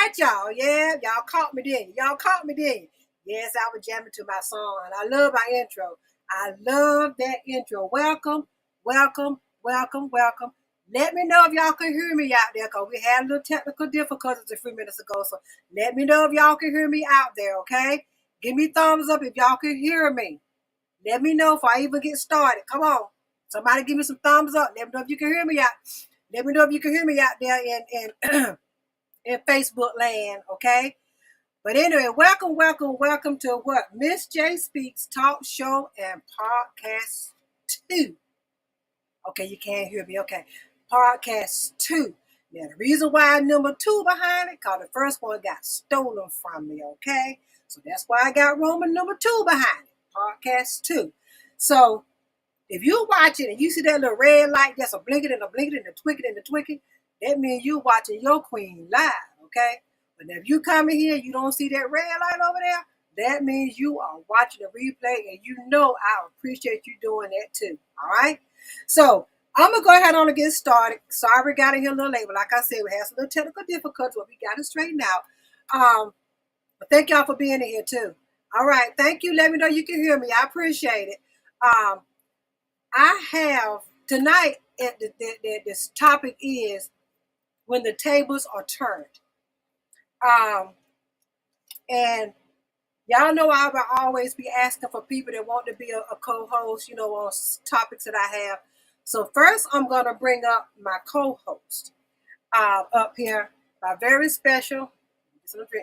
right, y'all. Yeah, y'all caught me, didn't you? Y'all caught me, didn't you? Yes, I was jamming to my song, and I love my intro. I love that intro. Welcome, welcome, welcome, welcome. Let me know if y'all can hear me out there, because we had a little technical difficulties a few minutes ago. So let me know if y'all can hear me out there, okay? Give me thumbs up if y'all can hear me. Let me know if I even get started. Come on. Somebody give me some thumbs up. Let me know if you can hear me out. Let me know if you can hear me out there in Facebook land, okay? But anyway, welcome, welcome, welcome to what? Miss J Speaks Talk Show and Podcast 2. Okay, you can't hear me. Okay. Podcast 2. Now, the reason why number 2 behind it, because the first one got stolen from me, okay? So that's why I got Roman number 2 behind it. Podcast 2. So if you watch it and you see that little red light that's a blinking and a blinking and a twinking and a twinking, that means you watching your queen live, okay? But if you come in here, you don't see that red light over there, that means you are watching the replay, and you know I appreciate you doing that too, all right? So I'm going to go ahead on and get started. Sorry we got in here a little late, but like I said, we had some little technical difficulties, but we got it straightened out. But thank y'all for being in here too. All right, thank you. Let me know you can hear me. I appreciate it. I have tonight, this topic is when the tables are turned. And y'all know I will always be asking for people that want to be a co-host, on topics that I have. So first, I'm going to bring up my co-host up here, my very special,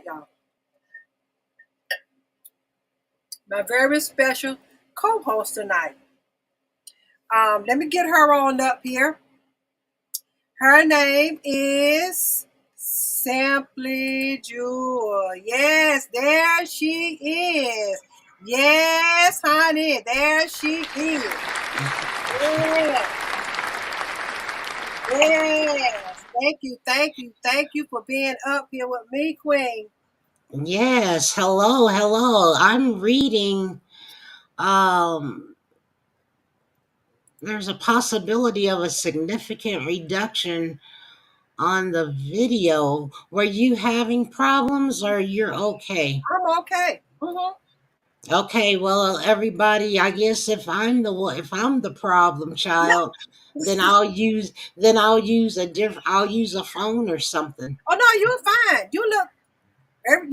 y'all, my very special co-host tonight. Let me get her on up here. Her name is Simply Jewel. Yes, there she is. Yes, honey, there she is. Yes. Yes. Thank you for being up here with me, Queen. Yes, hello. I'm reading there's a possibility of a significant reduction on the video. Were you having problems or you're okay? I'm okay. Mm-hmm. Okay, well everybody, I guess if I'm the problem No. child, I'll use a phone or something. Oh no, you're fine. You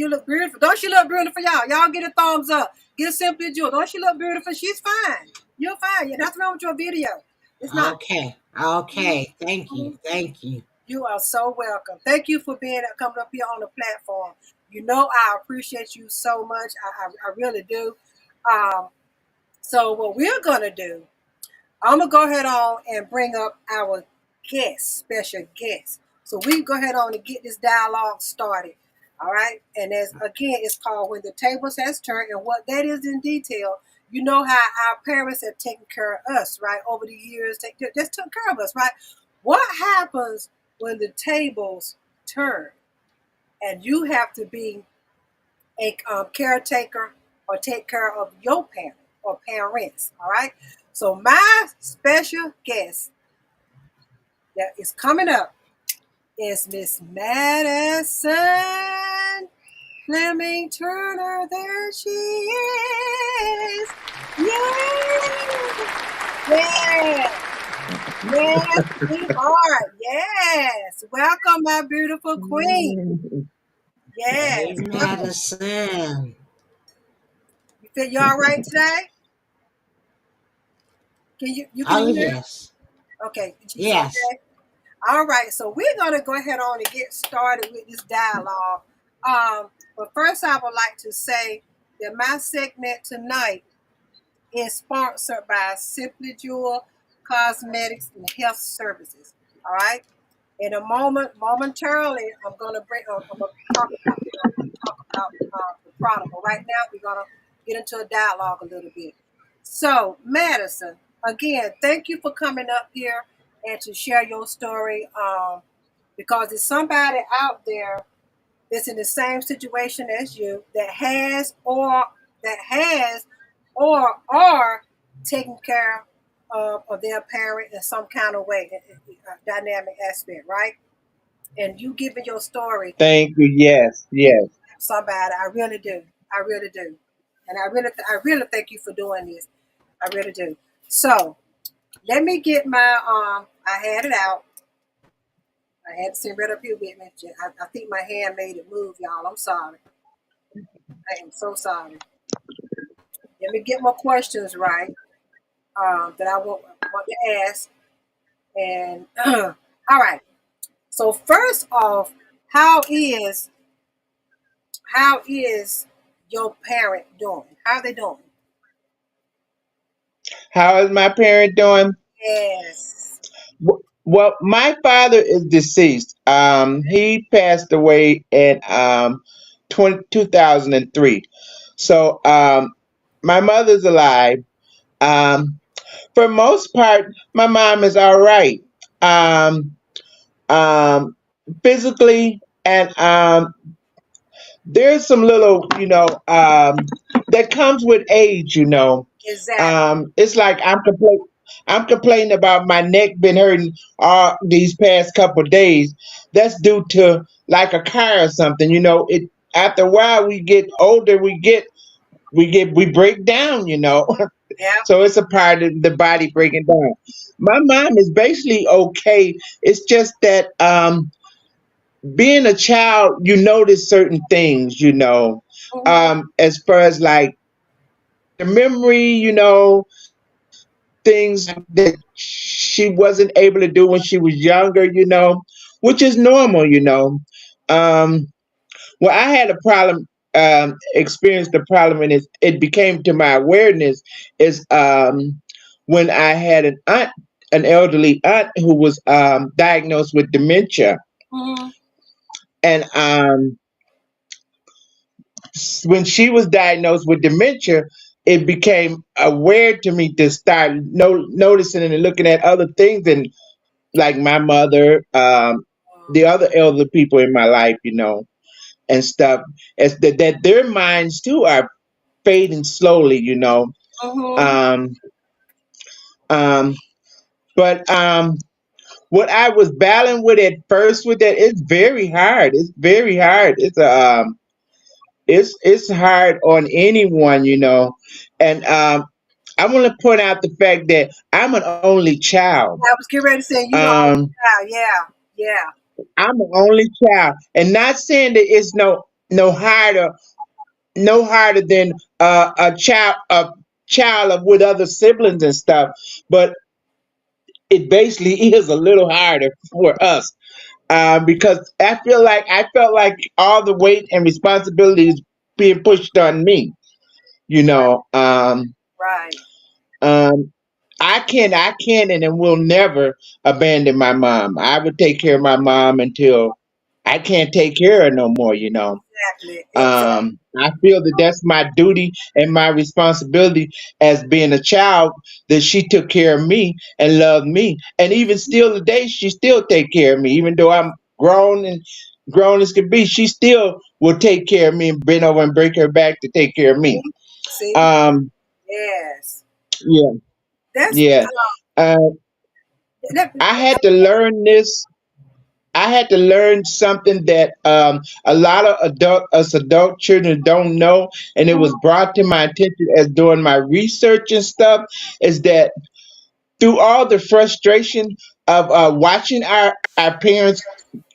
look beautiful. Don't she look beautiful, y'all? Y'all get a thumbs up. Get Simply Jewel. Don't she look beautiful? She's fine. You're fine. Yeah, nothing wrong with your video. It's not. Okay. Mhm. Thank you. You are so welcome. Thank you for coming up here on the platform. You know I appreciate you so much. I really do. Um, so what we're gonna do, I'm gonna go ahead on and bring up our special guest. So we can go ahead on and get this dialogue started. All right. And as again, it's called When the Tables Has Turned, and what that is in detail. You know how our parents have taken care of us, right? Over the years, they just took care of us, right? What happens when the tables turn and you have to be a caretaker or take care of your parent or parents? All right. So my special guest that is coming up is Miss Madison Fleming Turner. There she is. Yay! Yes. Yes, sweetheart. Yes. Welcome, my beautiful queen. Hey Yes. Welcome. Madison. You feel you all right today? Can Oh hear? yes. Okay. She's Yes. okay. All right, so we're going to go ahead on and get started with this dialogue. But first, I would like to say that my segment tonight is sponsored by Simply Jewel Cosmetics and Health Services. All right, in a momentarily, I'm going to talk about the product. But right now, we're going to get into a dialogue a little bit. So, Madison, again, thank you for coming up here and to share your story. Because there's somebody out there that's in the same situation as you that has or are taking care of their parent in some kind of way, a dynamic aspect, right? and you giving your story Thank you. Yes, yes. somebody. I really do. I really do. And I really thank you for doing this. I really do. So let me get my I had it out. I had to send right up here with me. I think my hand made it move, y'all. I'm sorry. I am so sorry. Let me get my questions right that I want to ask. And all right. So first off, how is how is your parent doing? How they doing? How is my parent doing? Yes. Well, my father is deceased. He passed away in 2003. So, my mother's alive. Um, for most part, my mom is all right. Um, um, physically, and there's some little, that comes with age. Exactly. It's like I'm complaining about my neck been hurting all these past couple days. That's due to like a car or something. It after a while we get older, we break down. Yep. So it's a part of the body breaking down. My mom is basically okay. It's just that being a child, you notice certain things. Hmm. As far as like the memory, things that she wasn't able to do when she was younger, which is normal. Um, well, I had a problem, experienced a problem, and it became to my awareness is when I had an elderly aunt who was diagnosed with dementia, Hmm. and when she was diagnosed with dementia, it became aware to me to start noticing and looking at other things and like my mother, the other elder people in my life, and stuff, as that their minds too are fading slowly, Hmm. Um, um, but what I was battling with at first with that, it's very hard. It's very hard. It's hard on anyone, and I want to point out the fact that I'm an only child. I was getting ready to say you the only Um, child. Yeah. Yeah. I'm an only child, and not saying that it's no harder than a child of with other siblings and stuff, but it basically is a little harder for us because I felt like all the weight and responsibility is being pushed on me. You know, Right. um, I can, and will never abandon my mom. I would take care of my mom until I can't take care of her no more. Exactly. Exactly. I feel that that's my duty and my responsibility as being a child, that she took care of me and loved me, and even still today she still take care of me, even though I'm grown as can be. She still will take care of me and bend over and break her back to take care of me. See? See? Um, Yes. yeah, That's yeah. Uh, let, I had to learn this. I had to learn something that a lot of adult children don't know, and it was brought to my attention as doing my research and stuff. Is that through all the frustration of watching our parents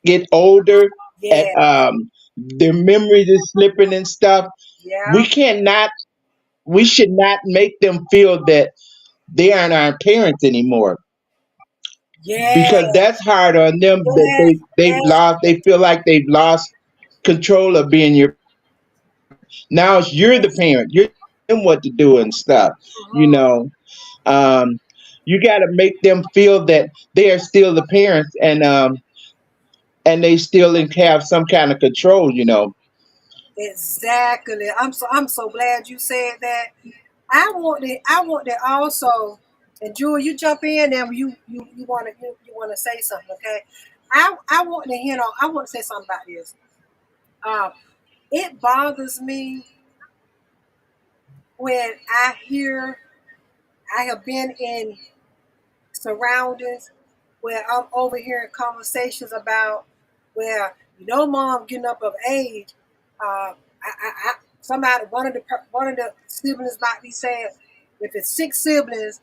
get older and yeah. their memories is slipping and stuff, we Yeah. cannot, we should not make them feel that they aren't our parents anymore, Yeah. because that's hard on them, that Yes. Yes. they feel like they've lost control of being your parent. Now it's you're the Yes. parent, you're telling them what to do and stuff, you Mhm. know. Um, you got to make them feel that they are still the parents, and they still have some kind of control. Exactly. I'm so glad you said that. I want to also, and Jewel, you jump in and you wanna say something, okay? I want to I want to say something about this. Um, it bothers me when I have been in surroundings where I'm overhearing conversations about, where mom getting up of age. Somebody one of the siblings might be saying, if it's six siblings,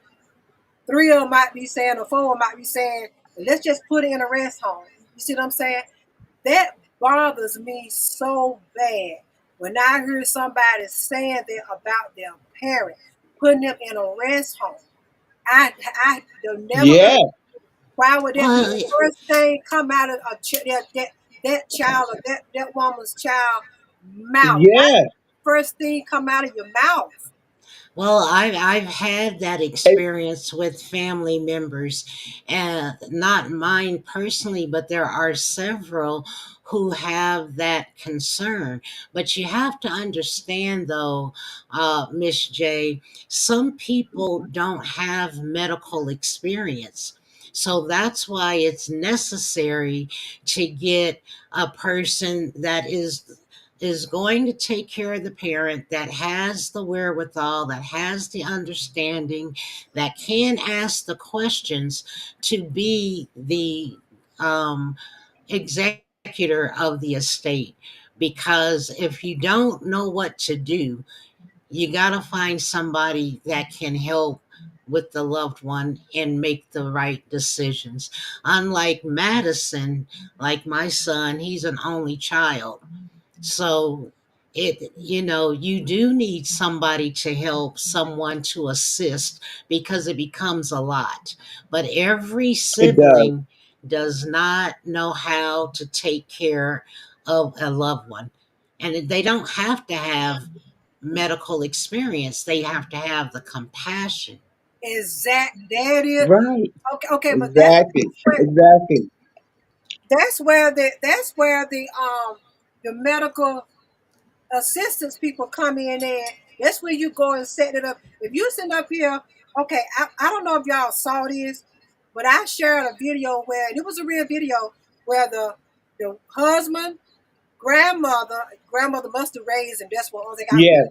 three of them might be saying, or four of them might be saying, let's just put it in a rest home. You see what I'm saying? That bothers me so bad when I hear somebody saying that about their parent, putting them in a rest home. I don't never. Yeah, Why would that be Well, the first thing come out of that child or that woman's child mouth? Why yeah. first thing come out of your mouth? Well, I've had that It experience with family members, and not mine personally, but there are several who have that concern. But you have to understand, though, Miss J, some people don't have medical experience. So that's why it's necessary to get a person that is going to take care of the parent, that has the wherewithal, that has the understanding, that can ask the questions, to be the um, executor of the estate. Because if you don't know what to do, you got to find somebody that can help with the loved one and make the right decisions. Unlike Madison, like my son, he's an only child. So you do need somebody to help, someone to assist, because it becomes a lot. But every does. sibling does not know how to take care of a loved one. And they don't have to have medical experience. They have to have the compassion. That is Right. okay. Okay, but Exactly. Exactly. the medical assistance people come in there. That's where you go and set it up. If you sitting up here, okay, I don't know if y'all saw this, but I shared a video where, and it was a real video, where the husband, grandmother must have raised him. That's what they got. Yes.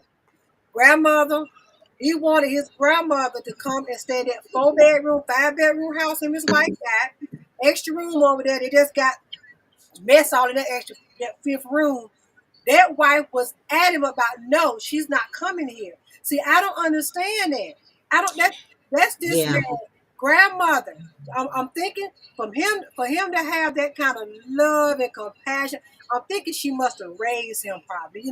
Grandmother, he wanted his grandmother to come and stay in that 4 bedroom, 5 bedroom house him and his wife got. Extra room over there. They just got mess all in that fifth room. That wife was adamant about, no, she's not coming here. See, I don't understand that. I don't. That's this Yeah. man grandmother. I'm thinking for him to have that kind of love and compassion. I'm thinking she must have raised him probably,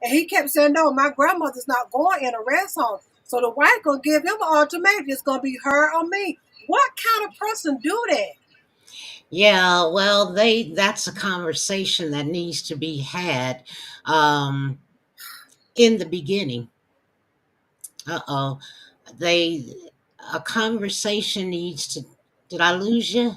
And he kept saying, no, my grandmother's not going in a rest home. So the wife gonna give him an ultimatum. It's gonna be her or me. What kind of person do that? Yeah, well, that's a conversation that needs to be had um in the beginning. Uh-oh. They A conversation needs to. Did I lose you?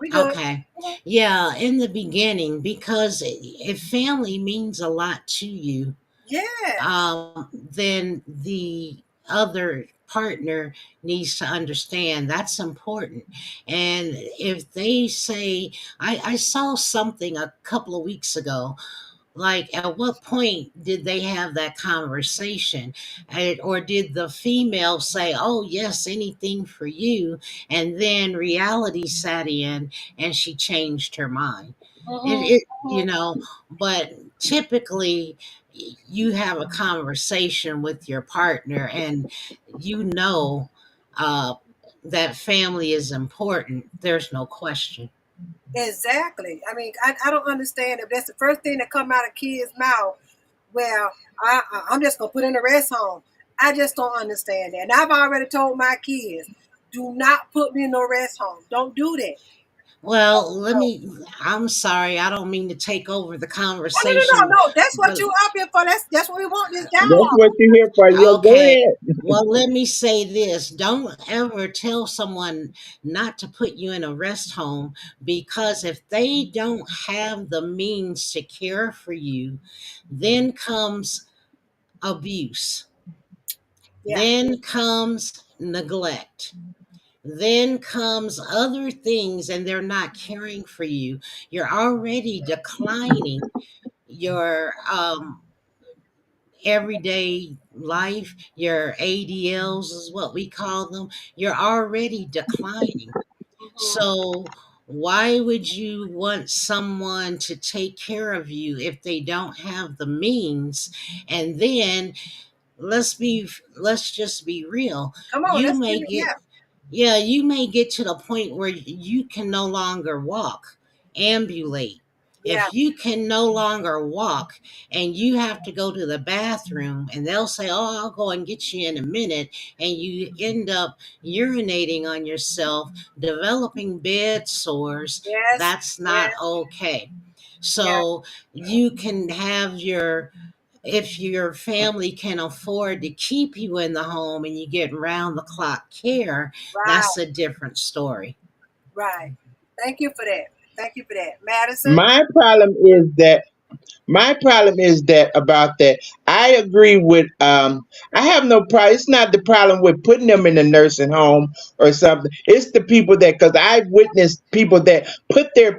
We good. Okay. Yeah, in the beginning, because if family means a lot to you, Yes, then the other partner needs to understand that's important. And if they say, I saw something a couple of weeks ago, like, at what point did they have that conversation? Or did the female say, oh yes, anything for you, and then reality sat in and she changed her mind? hmm It But typically, you have a conversation with your partner, and you know uh, that family is important. There's no question. exactly. I mean, I don't understand if that's the first thing that come out of kids' mouth. Well, I'm just gonna put in a rest home. I just don't understand that. And I've already told my kids, do not put me in no rest home. Don't do that. Well, No, I'm sorry, I don't mean to take over the oh, no, no, conversation, no, no. That's what but you up here for. That's what we want. This That's dialogue. what you're here for. Yeah, go okay. ahead. Well, let me say this. Don't ever tell someone not to put you in a rest home, because if they don't have the means to care for you, then comes abuse. Yeah. Then comes neglect. Then comes other things, and they're not caring for you. You're already declining your everyday life, your ADLs is what we call them. You're already declining. hmm So Why would you want someone to take care of you if they don't have the means? And then let's just be real. Come on, You let's may give it. get Yeah, Yeah, you may get to the point where you can no longer walk, ambulate. yeah. If you can no longer walk and you have to go to the bathroom and they'll say, "Oh, I'll go and get you in a minute," and you end up urinating on yourself, developing bed sores, Yes, that's not yes, okay. yeah. So you can have your if your family can afford to keep you in the home and you get round the clock care, that's Right, a different story. right. Thank you for that. Thank you for that, Madison. My problem is that My problem is that about that. I agree with. I have no problem. It's not the problem with putting them in a nursing home or something. It's the people that, because I've witnessed people that put their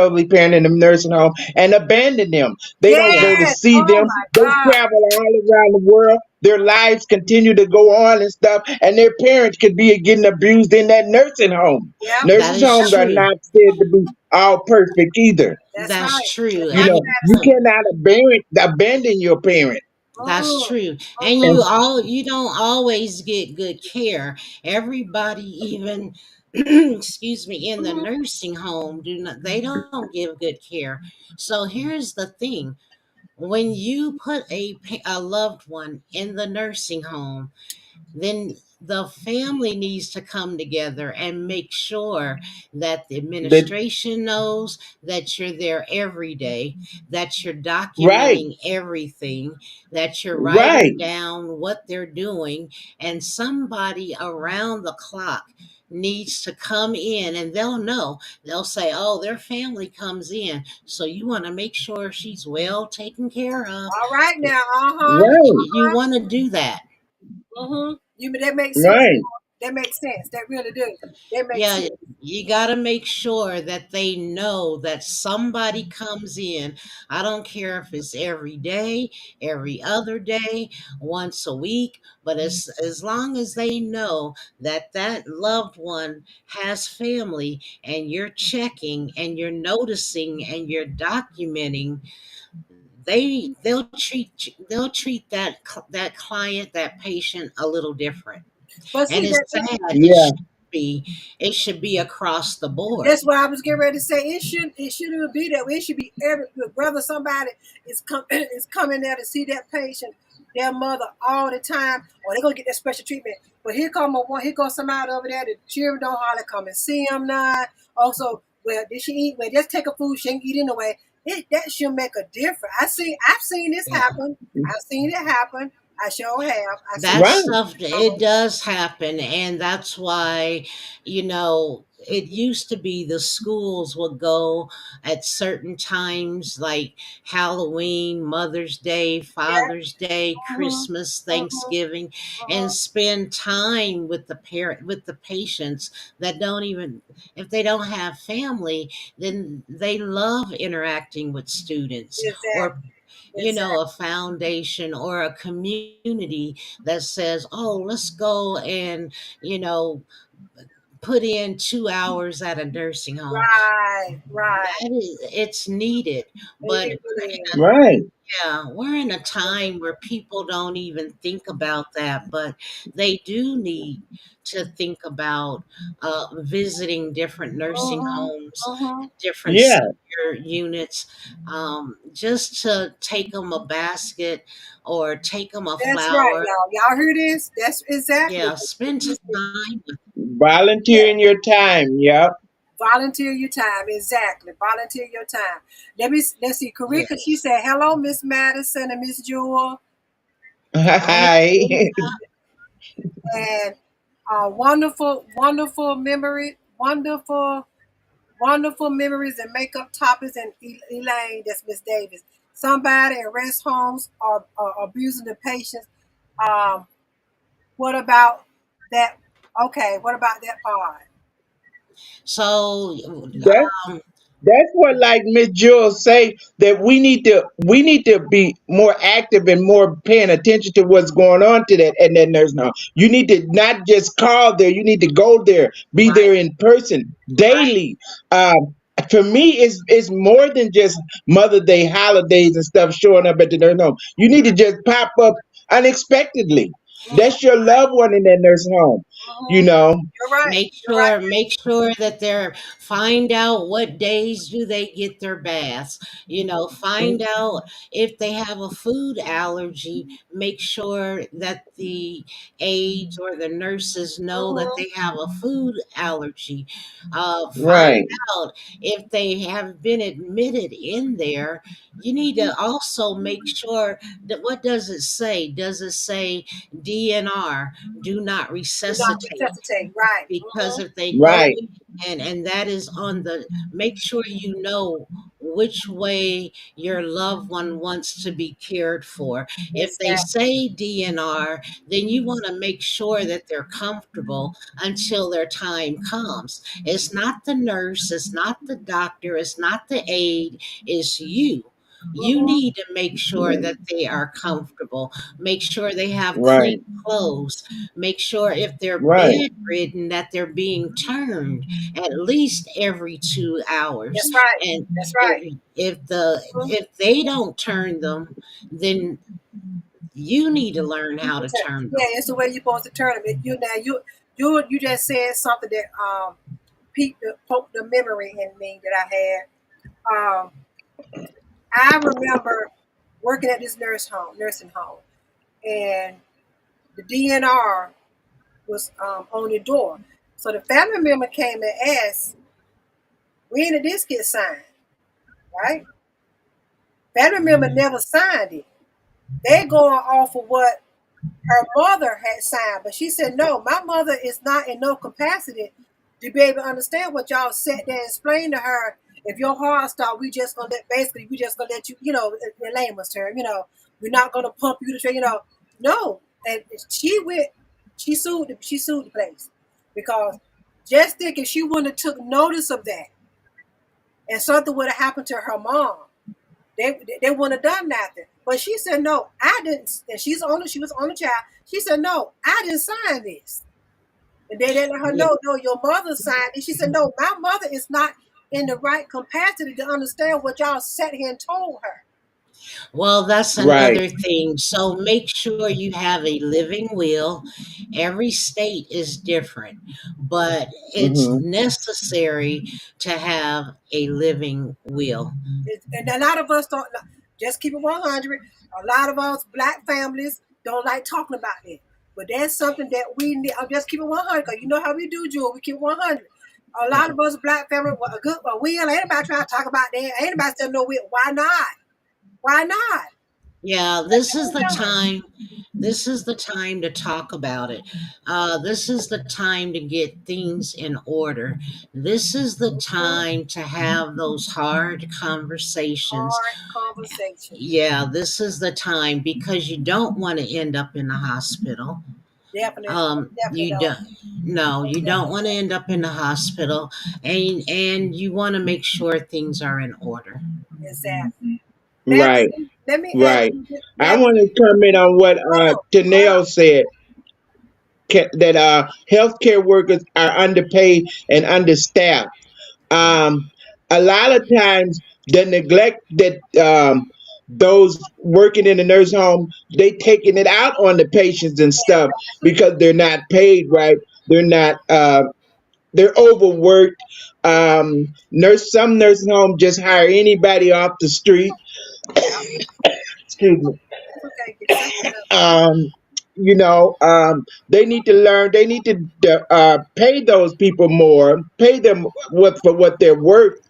elderly parent in a nursing home and abandon them. They don't Yeah, go to Yes. see Oh them. my They God. travel all around the world. Their lives continue to go on and stuff, and their parents could be getting abused in that nursing home. Yep. that Nursing is homes are true. not said to be all perfect either. That's That's right. true. That's You right, know, And you Madison. cannot abandon your parent. that's Mm-mm. true. And Mm-mm. you don't always get good care. Everybody, even excuse me, in the Mm-hmm. nursing home, do not they don't give good care. So here's the thing. When you put a loved one in the nursing home, then the family needs to come together and make sure that the That administration knows that you're there every day, that you're right, documenting everything, that you're right, writing down what they're doing, and somebody around the clock needs to come in and they'll know. They'll say, "Oh, their family comes in, so you want to make sure she's well taken care of." All right now. Uh-huh. right, You want to do that. Mm-hmm. That makes sense. right. That makes sense. That really do. That makes Yeah, sense. you got to make sure that they know that somebody comes in. I don't care if it's every day, every other day, once a week, but as long as they know that that loved one has family and you're checking and you're noticing and you're documenting, they'll treat that client, that patient a little different. But And see it's that sad. Yeah, Be it should be across the board. that's what I was getting ready to say. It shouldn't be that way. It should be every whether somebody is coming there to see that patient, their mother all the time, or they're gonna get that special treatment. But here comes somebody over there. The children don't hardly come and see them now. Also, well, did she eat? Well, just take a food. She ain't eat anyway. That should make a difference. I've seen this Yeah. happen. I've seen it happen. I sure have. I seen That it. right, stuff, it does happen, and that's why, it used to be the schools would go at certain times like Halloween, Mother's Day, Yeah. Father's Day, Mhm. Christmas, Mhm. Thanksgiving, and Mhm. spend time with the patients that don't even if they don't have family, then they love interacting with students or Exactly. Exactly. a foundation or a community that says, "Oh, let's go and, you know, put in 2 hours at a nursing home." Right. Right. It's needed. But It is. right. yeah, we're in a time where people don't even think about that, but they do need to think about visiting different nursing Mhm. homes, Mhm. different Yeah, senior units, just to take them a basket or take them a That's right, flower. y'all. Y'all hear this? That's exactly Yeah, what spend this is. time with. Yeah. volunteering your time. Yep. Volunteer your time. Exactly. Volunteer your time. Let's see. Yeah, Karika, she said, hello, Miss Madison and Miss Jewel. only Hi. And wonderful, wonderful memory, wonderful memories and makeup toppers and Elaine, that's Miss Davis. Somebody in rest homes are abusing the patients. Um, what about that? Okay, what about that part? so That um, that's what like Miss Jules say that we need to be more active and more paying attention to what's going on to that and then there's no you need to not just call there, you need to go there, be Right, there in person right. daily. For me it's more than just Mother Day holidays and stuff showing up at the nursing home. You need to just pop up unexpectedly. Mm-hmm, That's your loved one in that nursing home, you mm-hmm. know. You're right. Make You're right. sure make sure that they're find out what days do they get their baths. Find out if they have a food allergy. Make sure that the aides or the nurses know that Mm-hmm. they have a food allergy. Find Right, out if they have been admitted in there. You need to also make sure that, what does it say? Does it say DNR, do not Do not resuscitate? resuscitate. Right. Because Mm-hmm. if they go right, in, and that is on the, make sure you know which way your loved one wants to be cared for. If they Exactly. say DNR, then you want to make sure that they're comfortable until their time comes. It's not the nurse, it's not the doctor, it's not the aide, it's you. You Mm-hmm. need to make sure that they are comfortable. Make sure they have clean right, clothes. Make sure if they're right. bedridden that they're being turned at least every 2 hours. That's right. And That's right. Mhm. if they don't turn them, then you need to learn how to turn Yeah, them. it's the way you're supposed to turn them. You just said something that piqued poked the memory in me that I had. I remember working at this nursing home, and the DNR was on the door. So the family member came and asked, "When did this get signed?" Right? Family member never signed it. They're going off of what her mother had signed, but she said, "No, my mother is not in no capacity to be able to understand what y'all sat there and explained to her. If your heart stop, we just gonna let you, in layman's term, we're not gonna pump you to train, no." And she sued the place because just think if she wouldn't have took notice of that and something would have happened to her mom, they wouldn't have done nothing. But she said, "No, I didn't." And she was on the child. She said, "No, I didn't sign this." And they let her Yeah. know, "No, your mother signed it." She said, "No, my mother is not in the right capacity to understand what y'all sat here and told her." Well, that's Right. another thing. So make sure you have a living will. Every state is different, but it's Hmm. necessary to have a living will. And a lot of us don't, just keep it 100. A lot of us black families don't like talking about it. But that's something that we need. I'll just keep it 100 because you know how we do, Jewel. We keep it 100. A lot of us black family, well, a good, a will, ain't nobody trying to talk about that. Ain't nobody saying no will. Why not? Why not? Yeah, this is the time. This is the time to talk about it. This is the time to get things in order. This is the Mhm. time to have those hard conversations. Hard conversations. Yeah, this is the time because you don't want to end up in the hospital. Definitely, definitely You don't. don't. No, you don't want to end up in the hospital, and you want to make sure things are in order. Exactly. Let Right. let me ask Right. you. I Let want me to comment on what hold on. Tanel said that healthcare workers are underpaid and understaffed. Yeah. Um, a lot of times, the neglect that those working in the nursing home they taking it out on the patients and stuff because they're not paid right. They're not. They're overworked. Some nursing home just hire anybody off the street. Yep. Excuse me. It's okay. Get something up. um, they need to learn. They need to pay those people more, pay them what for what they're worth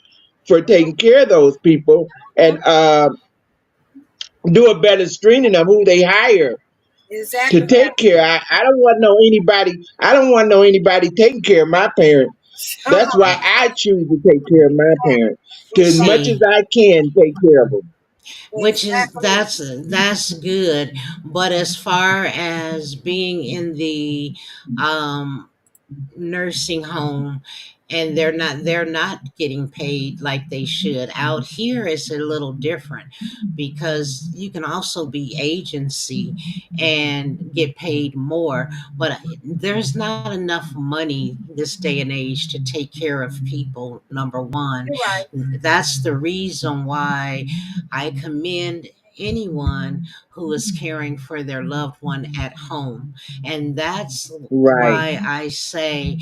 for taking care of those people, and Mhm. do a better screening of who they hire Exactly to take care. I don't want to know anybody. I don't want to know anybody taking care of my parents. right. That's why I choose to take care of my parents. To as much as See, I can, take care of them. which is Exactly. that's good, but as far as being in the um nursing home, and they're not getting paid like they should. Out here it's a little different because you can also be agency and get paid more, but there's not enough money this day and age to take care of people. Number one, You're right. that's the reason why I commend anyone who is caring for their loved one at home. And that's Right. why I say,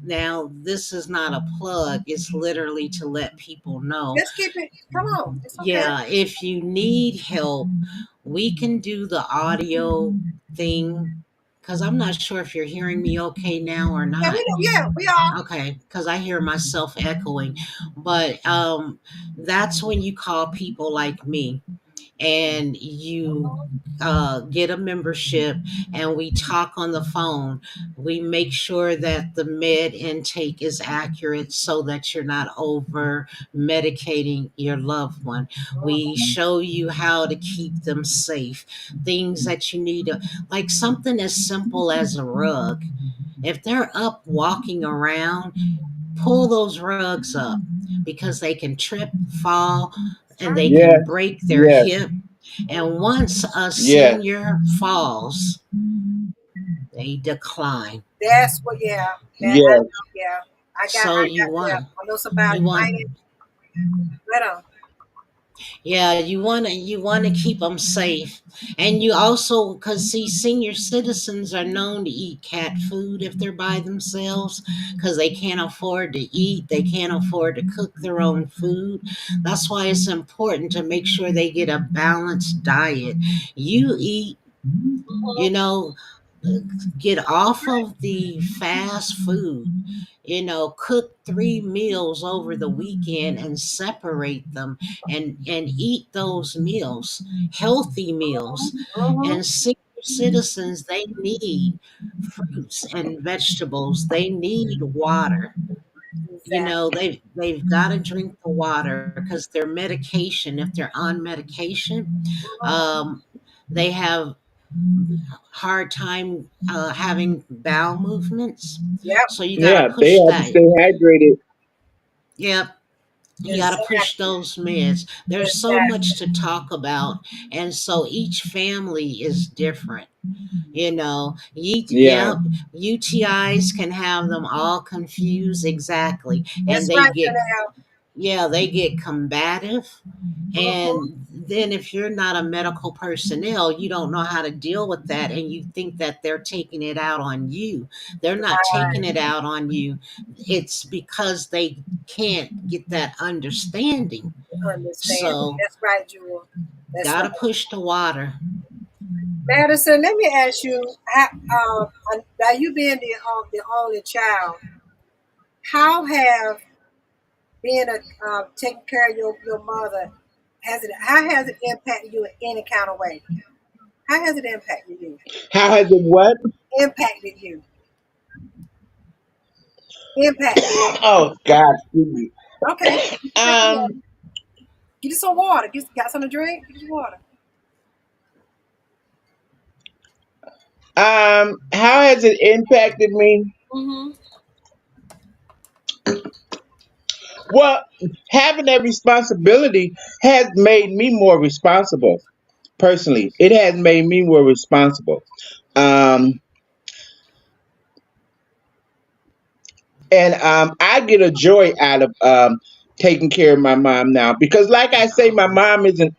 now this is not a plug, it's literally to let people know, Just keep it. Come on. It's okay. yeah, if you need help, we can do the audio thing. Because I'm not sure if you're hearing me okay now or Yeah, we not. know. Yeah, we are. Okay, because I hear myself echoing. But that's when you call people like me and you get a membership and we talk on the phone. We make sure that the med intake is accurate so that you're not over medicating your loved one. We show you how to keep them safe, things that you need to, like something as simple as a rug. If they're up walking around, pull those rugs up because they can trip, fall, That's and right. they can Yes. break their Yes. hip. And once a Yes. senior falls, they decline. That's what. Yeah. That. I Yes. know. Yeah. I got. So I you got. Yeah. want I know somebody. you want I ain't. Right on. yeah, you want to keep them safe. And you also, because see, senior citizens are known to eat cat food if they're by themselves because they can't afford to eat, they can't afford to cook their own food. That's why it's important to make sure they get a balanced diet. You eat, you Mhm. know, get off of the fast food. Cook 3 meals over the weekend and separate them, and eat those meals, healthy meals. Mhm. And senior citizens, they need fruits and vegetables, they need water. Exactly. They've got to drink the water because their medication, if they're on medication, Mhm. um, they have hard time having bowel movements. Yep. So you got to Yeah. They push have to that. stay hydrated. Yep. You got to push Exactly. those meds. There's so Exactly. much to talk about. And so each family is different. Yeah. Yeah, UTIs can have them all confused, exactly. And That's right, they get combative. Janelle. And then if you're not a medical personnel, you don't know how to deal with that and you think that they're taking it out on you. They're not taking Right. it out on you. It's because they can't get that understanding. Understanding. So, That's right, Jewel. That's got to right. push the water. Madison, let me ask you, by you being the only child, how have being taking care of your mother, how has it impacted you in any kind of way? How has it impacted you? How has it what? Impacted you. Impacted you. Oh God. Excuse me. Okay. Drink some water. Um. Get you some water. Got something to drink? Get you water. How has it impacted me? Mm-hmm. Well, having that responsibility has made me more responsible. Personally, it has made me more responsible. Um, and I get a joy out of taking care of my mom now because, like I say, my mom isn't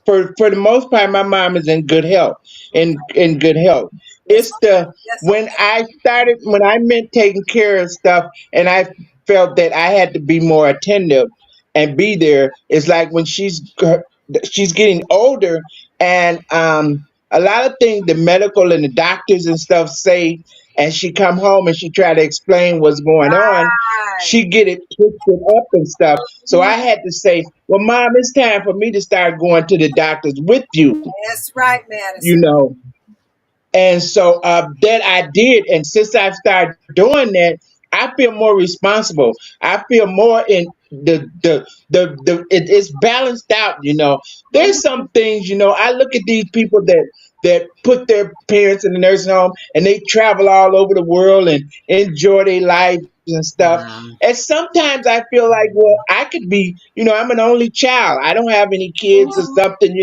for the most part. My mom is in good health. In good health. That's It's okay. the That's when okay. I started when I meant taking care of stuff, and I felt that I had to be more attentive and be there. It's like when she's getting older, and a lot of things the medical and the doctors and stuff say, and she come home and she try to explain what's going on, Right. she get it twisted up and stuff. So I Mhm. had to say, well, mom, it's time for me to start going to the doctors with you, That's right, you Madison. know. And so that I did, and since I've started doing that, I feel more responsible. I feel more in it's balanced out. There's Mhm. some things. I look at these people that put their parents in the nursing home and they travel all over the world and enjoy their life and stuff. Wow. And sometimes I feel like, well, I could be, I'm an only child. I don't have any kids or Mhm. something.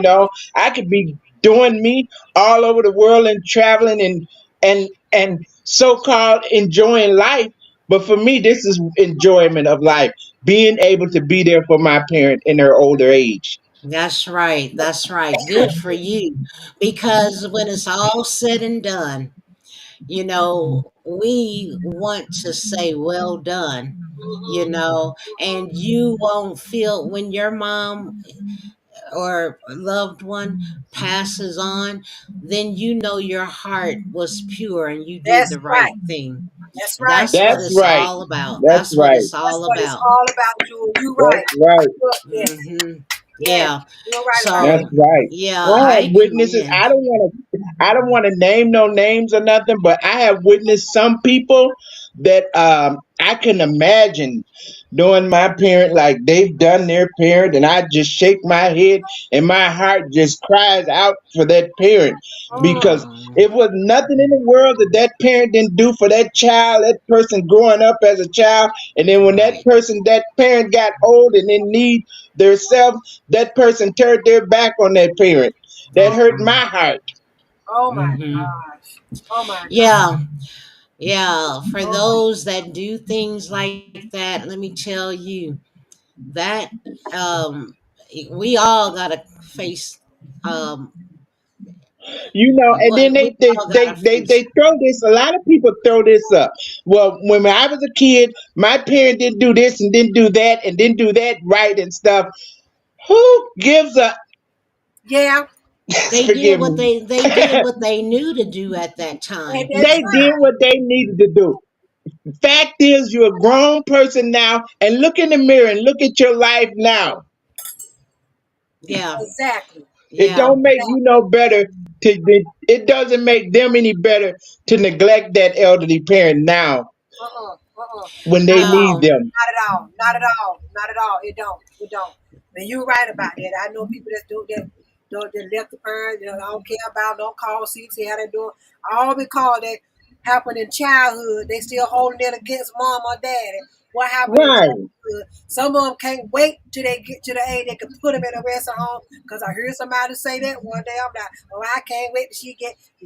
I could be doing me all over the world and traveling and so-called enjoying life. But for me, this is enjoyment of life, being able to be there for my parent in their older age. That's right. That's right. Good for you. Because when it's all said and done, we want to say, well done, Mhm. and you won't feel when your mom or loved one passes on, then your heart was pure and you did That's the right right. thing. That's right. That's what That's it's right. all about. That's That's what right. it's That's all what it's about. all about, Jewel. You right. That's right. Look, yes, Hmm. yes. Yeah. You're right about That's So, that. right. yeah, I have I witnesses. commend. I don't want to name no names or nothing, but I have witnessed some people that I can imagine doing my parent like they've done their parent, and I just shake my head and my heart just cries out for that parent Mm. because Oh, it was nothing in the world that that parent didn't do for that child, that person growing up as a child, and then when right. that parent got old and in need themselves, that person turned their back on that parent. That hurt Mm. my heart. Oh my Mm-hmm. gosh. Oh my God. Yeah. Yeah. For Oh my. those that do things like that, let me tell you that um, we all got to face um, And then what we they all got they to they face. they throw this. A lot of people throw this up. Well, when I was a kid, my parent didn't do this and didn't do that and didn't do that right and stuff. Who gives a They did what forgive me? they did what they knew to do at that And time. that's They did right. what they needed to do. Fact is, you're a grown person now, and look in the mirror and look at your life now. Yeah. Exactly. It Yeah. don't make you Exactly. no better it doesn't make them any better to neglect that elderly parent now Uh-uh. Uh-uh. when they Not at need all. No. them. Not at all. Not at all. Not at all. It don't. It don't. And you're right about that. I know people that do that. That left the parents. I don't care about. Don't call. See how they doing. All because that happened in childhood. They still holding it against mom or daddy. What happened in Right, childhood? Some of them can't wait till they get to the age they can put them in a rest home. Because I heard somebody say that one day. I'm like, oh, I can't wait till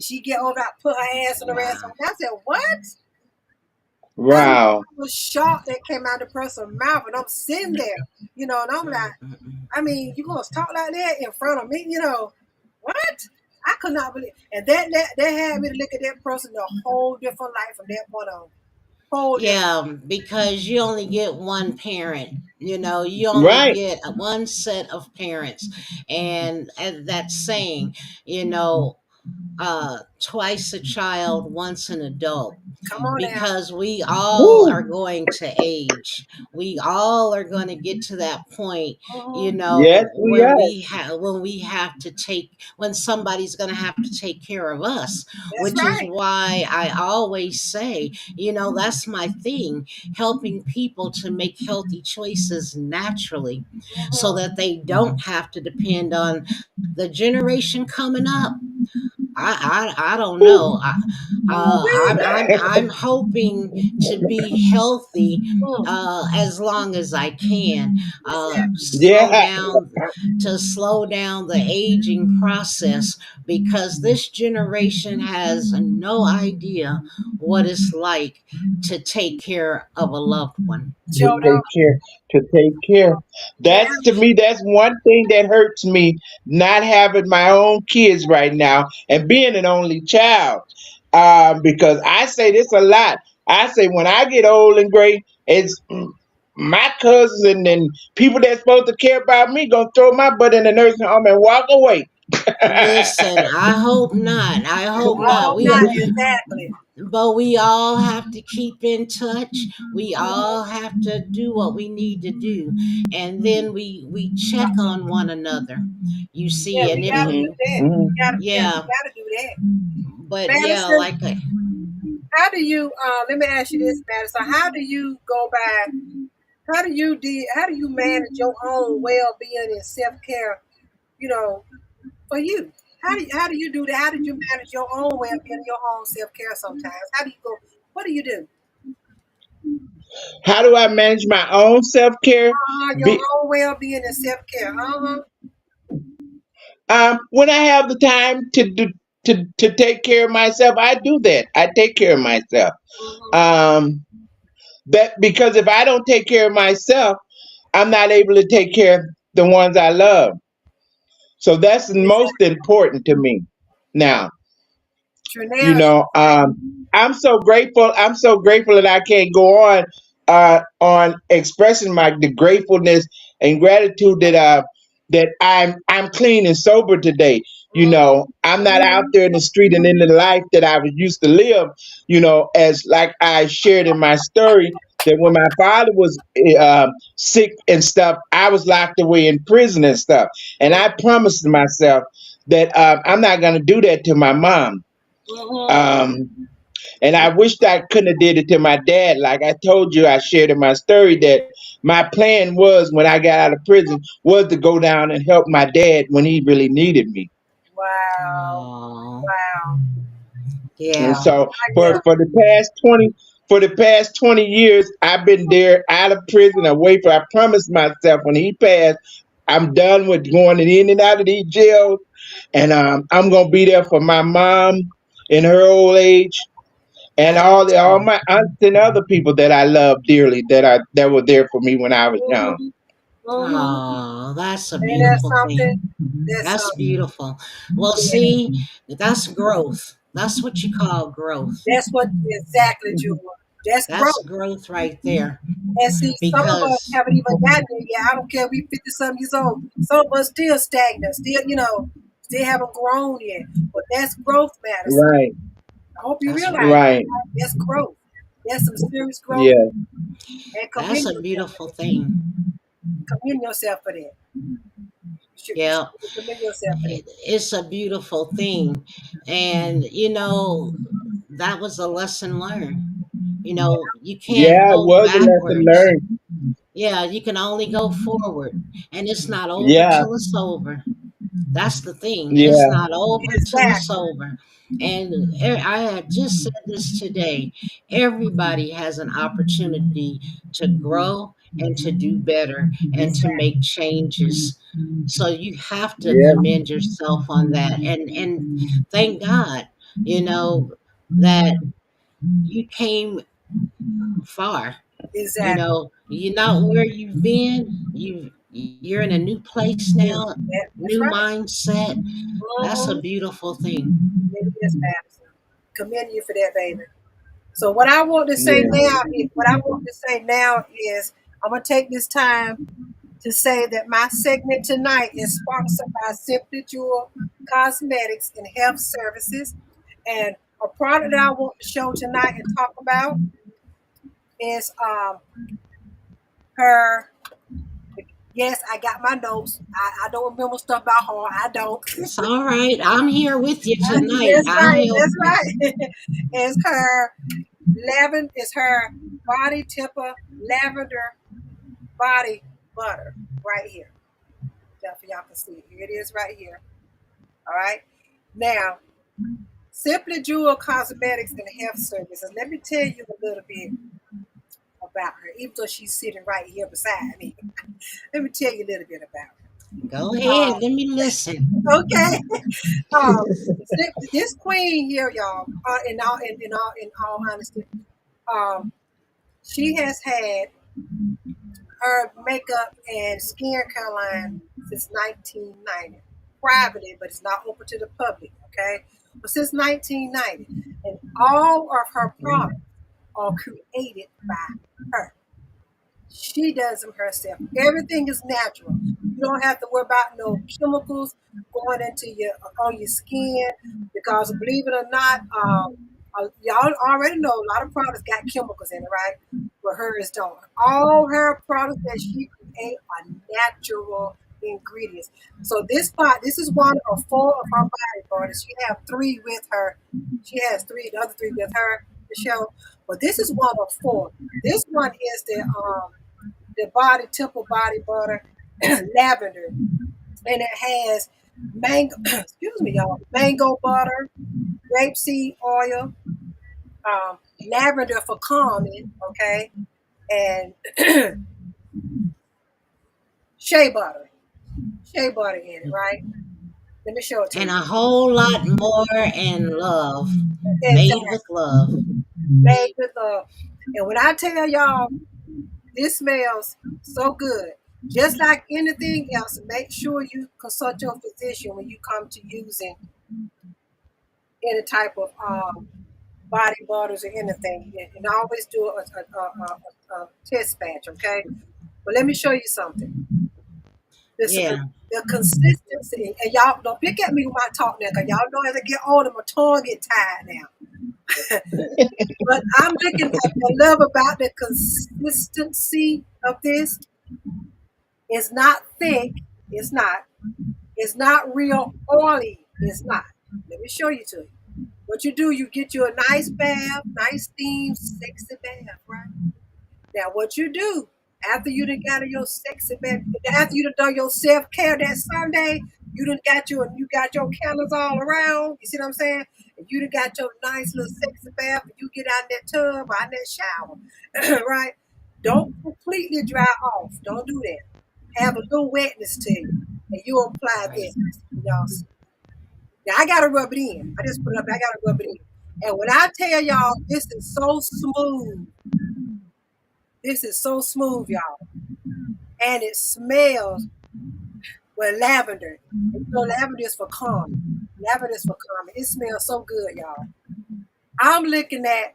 she get older. I put her ass in the rest Wow. home. I said, what? I wow. was shocked that came out of the person's mouth, and I'm sitting there, and I'm like, Mm-mm-mm. I mean, you gonna talk like that in front of me, what? I could not believe, and that had me to look at that person a whole different light from that point on, whole different. Yeah, because you only get one parent. You only Right. get one set of parents, and that saying, you know, twice a child, once an adult, Come on now. because we all Woo. are going to age. We all are going to get to that point, Hmm. Yes, we when are. when somebody's going to have to take care of us, That's which is right. why I always say, that's my thing, helping people to make healthy choices naturally so Hmm. that they don't have to depend on the generation coming up. I don't know. Woo. I'm hoping to be healthy Mm. as long as I can. Exactly. Yeah. Slow down the aging process, because this generation has no idea what it's like to take care of a loved one. to Showed take up. care to take care. Yeah. That's to me, that's one thing that hurts me, not having my own kids right now and being an only child. Because I say this a lot. I say when I get old and gray, it's my cousins and people that's supposed to care about me gonna throw my butt in the nursing home and walk away. Listen, I hope not. I hope I not. hope not. Exactly. But we all have to keep in touch. We all Hmm. have to do what we need to do, and then we check on one another. You Yeah, see, and we if gotta Hmm. do you, that. Hmm. Yeah, we yeah, gotta do that. but yeah, Madison, like how do you let me ask you this, Madison, how do you go by how do you manage your own well-being and self-care, you know, for you? How do you do that? How did you manage your own well-being, your own self-care sometimes? How do you go, what do you do? How do I manage my own self care? Your own well-being and self-care. When I have the time to take care of myself, I do that. I take care of myself. Mhm. Um, that because if I don't take care of myself, I'm not able to take care of the ones I love. So that's the most Exactly. important to me now. You Trinell, know, I'm so grateful. I'm so grateful that I can't go on expressing my the gratefulness and gratitude that I'm clean and sober today. You know, I'm not out there in the street and in the life that I was used to live. You know, as like I shared in my story, that when my father was sick and stuff, I was locked away in prison and stuff, and I promised myself that I'm not going to do that to my mom. mm-hmm. Um, and I wished I couldn't have did it to my dad. Like I told you, I shared in my story that my plan was when I got out of prison was to go down and help my dad when he really needed me. Wow. Oh, Wow. And yeah. so Yeah. for the past 20 years, I've been there out of prison away from I promised myself when he passed, I'm done with going in and out of these jails. And I'm gonna be there for my mom in her old age and That's all my aunts and other people that I love dearly that were there for me when I was young. Mm-hmm. Mm-hmm. oh, that's a Ain't that beautiful something? thing. That's That's something. beautiful. Well, Yeah. see, that's growth. That's what you call growth. That's what exactly, Jewel. That's That's growth. growth right there. And see, some of us Because haven't even gotten there yet. I don't care. We 50 some years old. Some of us still stagnant. Still, still haven't grown yet. But that's growth matters. Right, I hope you that's realize right. right, that's growth. That's some serious growth. yeah, And That's commend a yourself for beautiful that. thing. Commend yourself for that. You Yeah. should commend yourself for that. It's a beautiful thing. And, that was a lesson learned. You can't yeah. It go was a lesson backwards. learned. Yeah, you can only go forward. And it's not over Yeah, till it's over. That's the thing. It's yeah, not over till it's Exactly. over. And I had just said this today. Everybody has an opportunity to grow and to do better and to Exactly. make changes. So you have to yeah, commend yourself on that and thank God, you know, that you came far. Exactly. You're not where you've been. You're in a new place now, That's new right. mindset. That's a Mm-hmm. beautiful thing. It is, Madison. Commend you for that, baby. So what I want to say yeah, now is I'm gonna take this time to say that my segment tonight is sponsored by Simply Jewel Cosmetics and Health Services. And a product that I want to show tonight and talk about is her. Yes, I got my notes. I don't remember stuff by heart. I don't. It's all right. I'm here with you tonight. That's I'll right. help That's you. right. It's her it's her body tipper lavender body butter right here. Just for y'all can see it. Here it is right here. All right. Now, Simply Jewel Cosmetics and Health Services. Let me tell you a little bit about her, even though she's sitting right here beside me. Let me tell you a little bit about Go her. ahead. Let me listen. Okay. Um, this queen here, y'all, in all honesty, um, she has had her makeup and skincare line since 1990, privately, but it's not open to the public. Okay, but since 1990, and all of her products are created by her. She does them herself. Everything is natural. You don't have to worry about no chemicals going into your on your skin because believe it or not, y'all already know a lot of products got chemicals in it, right? But hers don't. All her products that she create are natural ingredients. So this is one of four of her body butters. She have three with her. She has three, the other three with her to show. But this is one of four. This one is the body temple body butter lavender, and it has mango excuse me y'all, mango butter, grapeseed oil, lavender for calming, okay, and shea butter, shea butter in it, right? Let me show it to And you. a whole lot more in love, made Exactly. with love. Made with and when I tell y'all, this smells so good. Just like anything else, make sure you consult your physician when you come to using any type of body butters or anything, and always do a test batch, okay? But let me show you something. Yeah. The consistency, and y'all don't pick at me when I talk now, because y'all know as I get older, my tongue get tired now. But I'm looking at the love about the consistency of this. It's not thick. It's not. It's not real oily. It's not. Let me show you to you. What you do, you get you a nice bath, nice steam, sexy bath, right? Now, what you do after you done got your sexy bath, after you done your self care that Sunday, you got your candles all around. You see what I'm saying? And you done got your nice little sexy bath, and you get out in that tub, out in that shower, right? Don't completely dry off. Don't do that. Have a little wetness to you, and you apply Right. this. Y'all see. Now I gotta rub it in. I just put it up. I gotta rub it in. And when I tell y'all, this is so smooth. This is so smooth, y'all. And it smells well lavender. And you know, lavender is for calming. Lavender is for calming. It smells so good, y'all. I'm looking at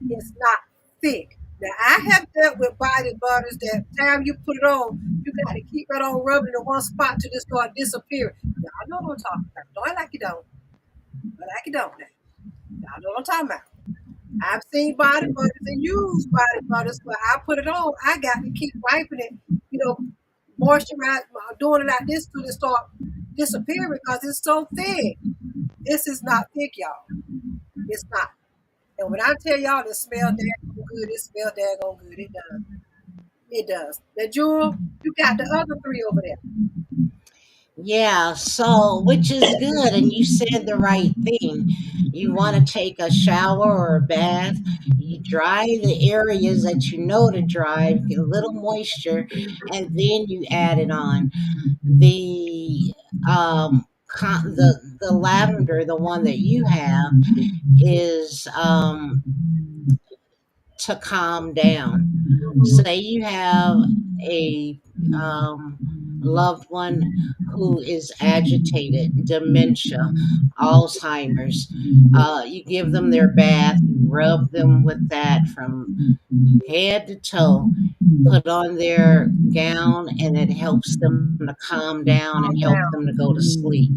it's not thick. Now I have dealt with body butters that time you put it on, you got to keep it on rubbing in one spot till it start disappearing. Y'all know what I'm talking about. Don't act like you don't. Don't act like you don't now. Y'all know what I'm talking about. I've seen body butters and used body butters, but I put it on. I got to keep wiping it, you know, moisturize, doing it like this till it start disappearing because it's so thick. This is not thick, y'all. It's not. And when I tell y'all it smells daggone good, it smells daggone good. It does. It does. Now, Jewel, you got the other three over there. Yeah, so which is good, and you said the right thing. You want to take a shower or a bath, you dry the areas that you know to dry, get a little moisture, and then you add it on. The the lavender, the one that you have, is to calm down. Say you have a um, loved one who is agitated, dementia, Alzheimer's. You give them their bath, you rub them with that from head to toe, put on their gown, and it helps them to calm down Calm and help down. them to go to sleep.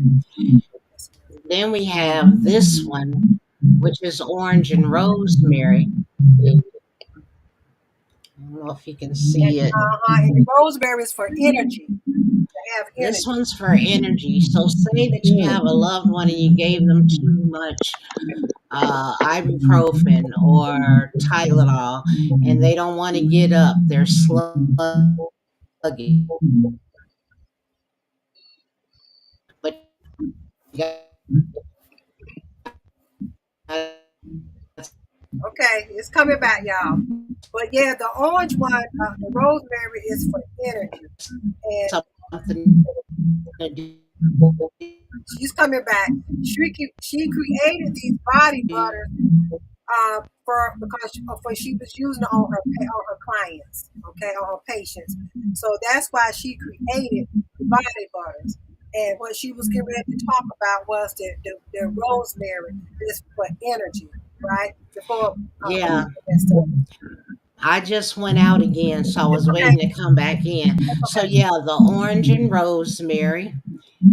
Then we have this one, which is orange and rosemary. I don't know if you can see it. And the rosemary is for energy. To have This energy. one's for energy. So say that you have a loved one and you gave them too much ibuprofen or Tylenol, and they don't want to get up. They're sluggish. But you got Okay, it's coming back, y'all. But yeah, the orange one, the rosemary is for energy. And something to do. she's coming back. She created these body butters for because for she was using it on her clients, okay, on her patients. So that's why she created the body butters. And what she was getting ready to talk about was the rosemary is for energy, right? Before Yeah, and stuff. I just went out again, so I It's was okay. waiting to come back in. That's So okay. yeah, the orange and rosemary,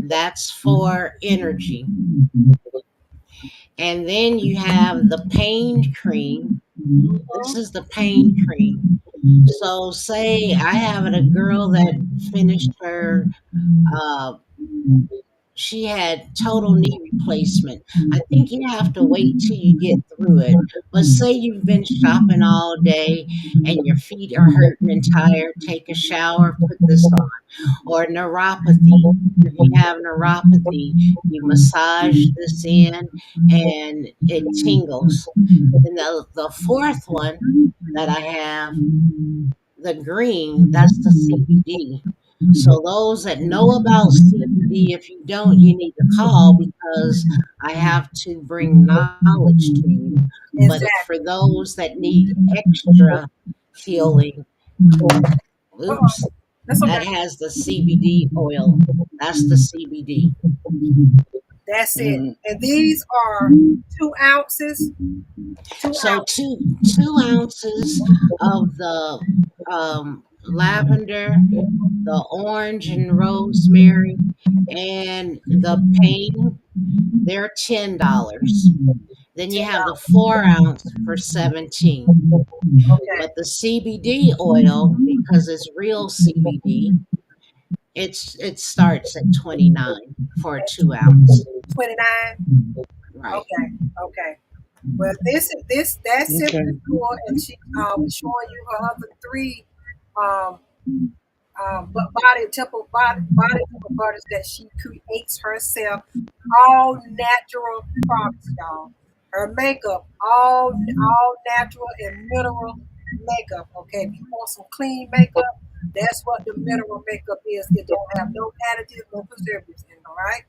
that's for energy. And then you have the pain cream. This Mhm. is the pain cream. So say I have a girl that finished her uh, she had total knee replacement. I think you have to wait till you get through it. But say you've been shopping all day and your feet are hurting and tired, take a shower, put this on. Or neuropathy. If you have neuropathy, you massage this in and it tingles. And the fourth one that I have, the green, that's the CBD. So those that know about CBD, if you don't, you need to call because I have to bring knowledge to you. But for Exactly. those that need extra healing, Uh-uh. oops, That's okay. that has the CBD oil. That's the CBD. That's it. Mhm. And these are 2 ounces. 2 ounces. So two ounces of the lavender, the orange and rosemary, and the pain. They're $10. Then you have the $10. 4 ounce for 17. Okay. But the CBD oil, because it's real CBD, it starts at 29 for a 2 ounce. 29. Right. Okay. Okay. Well, that's Okay. simply cool, and she was showing you her other three um but body temple butters that she creates herself, all natural products, y'all. Her makeup, all natural and mineral makeup. Okay, if you want some clean makeup, that's what the mineral makeup is. It don't have no additives, no preservatives in it. All right,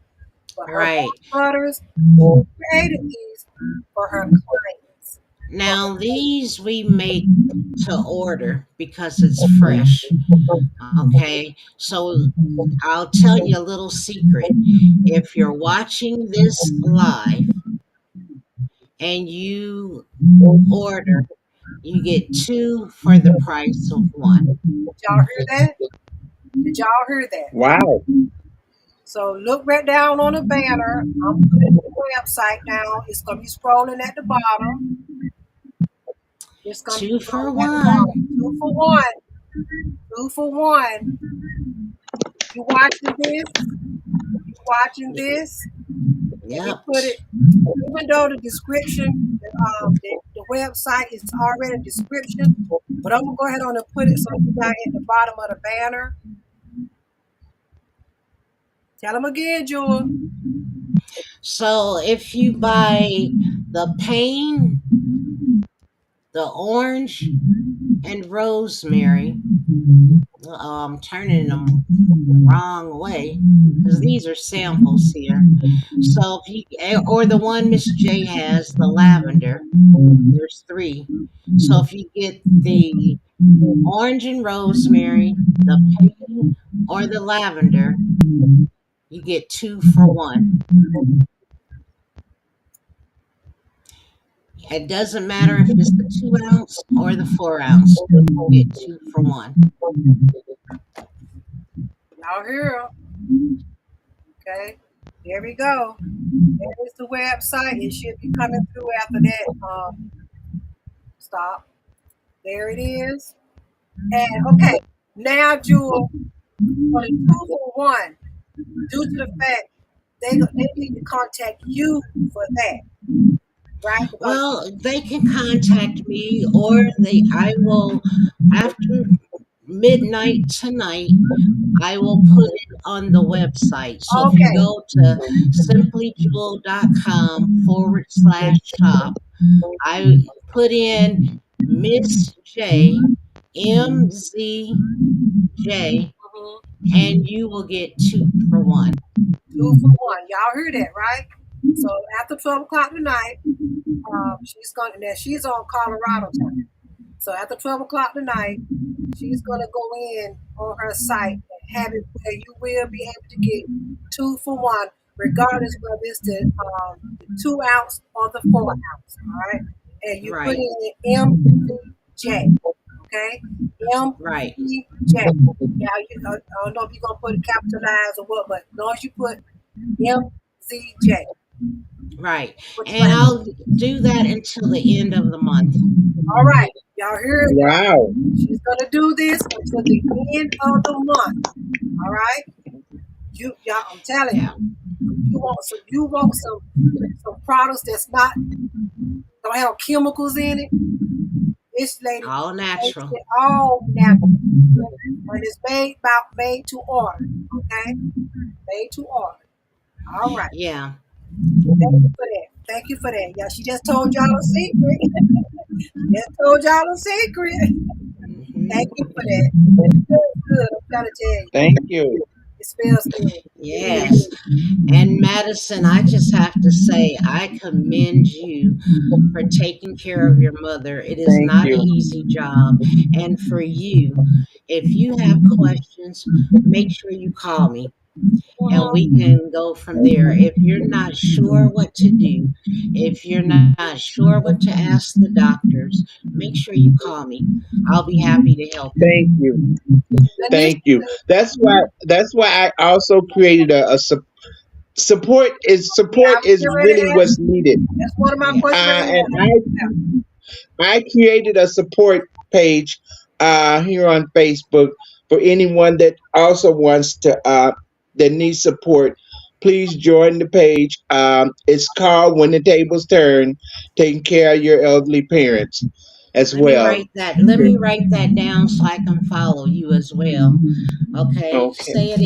but her Right. body butters, she created these for her clients. For Now, her these we make to order because it's fresh. Okay. So I'll tell you a little secret. If you're watching this live and you order, you get two for the price of one. did y'all hear that? Did y'all hear that? Wow. So look right down on the banner. I'm putting the website down. It's gonna be scrolling at the bottom. It's gonna be Two for scrolling at the bottom. one. 2 for 1. 2 for 1. You watching this? You watching this? Let me Yep. put it. Even though the description, the website is already a description, but I'm gonna go ahead on and put it so you got at the bottom of the banner. Tell them again, Jewel. So if you buy the pain, the orange, and rosemary, I'm turning them the wrong way because these are samples here. So if you, or the one Miss J has, the lavender, there's three. So if you get the orange and rosemary, the pink, or the lavender, you get two for one. It doesn't matter if it's the 2 ounce or the 4 ounce, you get two for one. Y'all hear 'em. Okay. There we go. There's the website. It should be coming through after that. Stop. There it is. And okay, now Jewel, for the 2 for 1, due to the fact they need to contact you for that, right? Because Well, they can contact me or I will, after midnight tonight, I will put it on the website. So if you okay, go to simplyjewel.com/shop, I put in Miss J, MZJ, mhm, and you will get two for one. 2 for 1. Y'all heard that, right? So after 12 o'clock tonight, she's on Colorado time. So after 12 o'clock tonight, she's gonna go in on her site and have it where you will be able to get 2 for 1, regardless whether it's the 2 ounce or the 4 ounce. All right, and you put Right, in the MCJ. Okay, right, MCJ. Now I don't know if you're gonna put it capitalized or what, but as long as you put MCJ, right. what you And gonna I'll do that until the end of the month. all right, y'all hear it? Wow. She's gonna do this until the end of the month. All right, y'all. I'm telling Yeah. you. you want some products that's not don't have chemicals in it. This lady All makes natural. it all natural, but it's made to order. Okay, made to order. All right. Yeah. Thank you for that. Thank you for that. Yeah, she just told y'all a secret. Just told y'all a secret. Thank Hmm. you for that. It smells good. I'm trying to tell you. Thank you. It smells good. It really Yes. And Madison, I just have to say, I commend you for taking care of your mother. It is Thank not an you. easy job. And for you, if you have questions, make sure you call me and we Mhm. can go from there. If you're not sure what to do, if you're not sure what to ask the doctors, make sure you call me. I'll be happy to help you. Thank you. Thank you. Initially, That's why I also created support is yeah, I support was is getting ready to really ask what's you. needed. That's one of my Yes. questions right And now. I created a support page here on Facebook for anyone that also wants to that needs support. Please join the page. It's called When the Tables Turn, taking care of your elderly parents as well. Let me write that down so I can follow you as well. Okay. Okay. Say it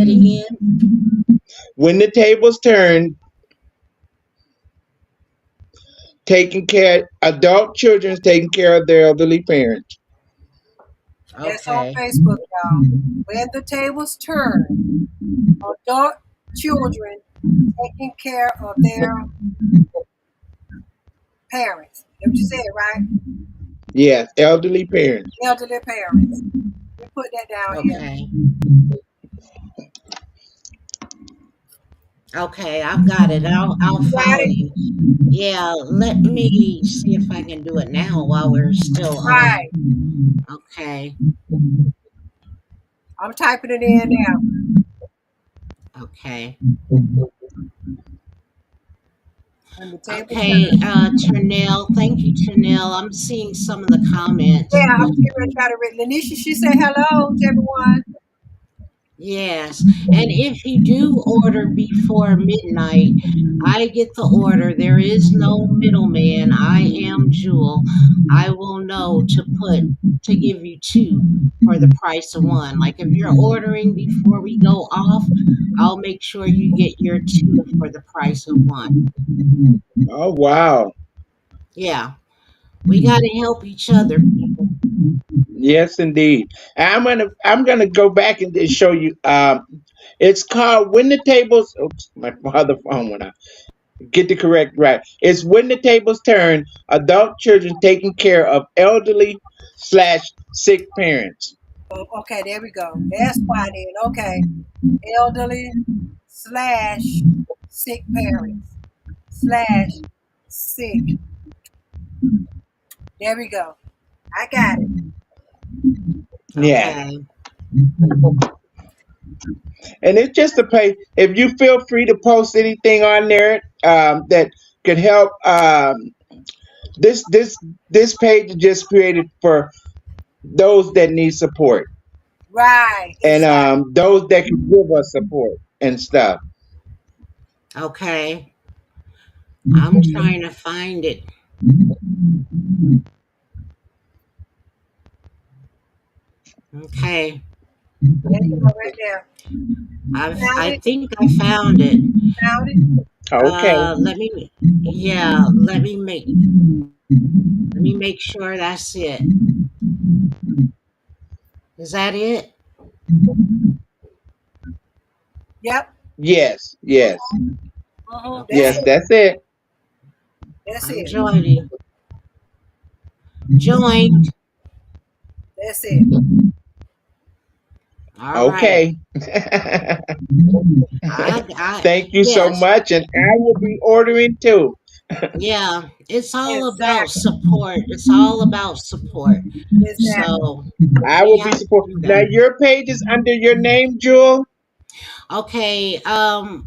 again. When the tables turn, taking care adult children's taking care of their elderly parents. That's on Okay. Facebook, y'all. When the tables turn, adult children taking care of their parents. That's what you said, right? Yes, elderly parents. Elderly parents. We put that down here. Okay. Okay, I've got it. I'll You got follow it? you. Yeah, let me see if I can do it now while we're still on. Right. Okay. I'm typing it in now. Okay. When the tables Okay, turn. Ternell, thank you, Ternell. I'm seeing some of the comments. Yeah, I was getting ready to try to read. Lanisha, she said hello to everyone. Yes, and if you do order before midnight, I get the order. There is no middleman. I am Jewel. I will know to give you two for the price of one. Like if you're ordering before we go off, I'll make sure you get your two for the price of one. Oh wow. Yeah, we got to help each other, people. Yes indeed. And I'm gonna go back and just show you it's called When the Tables oops, my other phone went out. Get the correct right. It's When the Tables Turn, adult children taking care of elderly slash sick parents. Oh, okay, there we go. That's why then. Okay. Elderly slash sick parents slash sick. There we go. I got it. Yeah. Okay. And it's just a pay. If you feel free to post anything on there that could help, this page is just created for those that need support Right. and Exactly. those that can give us support and stuff. Okay. I'm trying to find it. Okay. There you go, right there. You found I it? think I found it. Found it? Okay. Let me, yeah, let me make sure that's it. Is that it? Yep. Yes. Yes. That's Yes. Okay. it. That's it. That's I'm it. joining. Joined. That's it. All right. Okay. I, Thank you so yes. much, and I will be ordering too. Yeah. It's all about Exactly. support. It's all about support. Exactly. So I we will be have to support. do Now that. your page is under your name, Jewel. Okay. On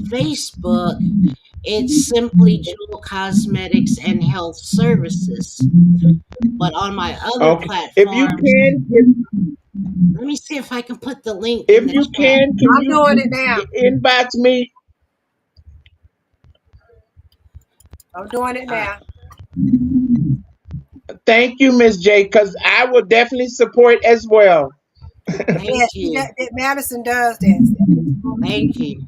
Facebook, it's simply Jewel Cosmetics and Health Services. But on my other Okay. If you platforms, can give. Let me see if I can put the link in If the you chat. can I'm you doing it now. inbox me? I'm doing it Uh, now. Thank you, Miss J, because I will definitely support as well. Yeah, Thank you. Madison does that. Thank you.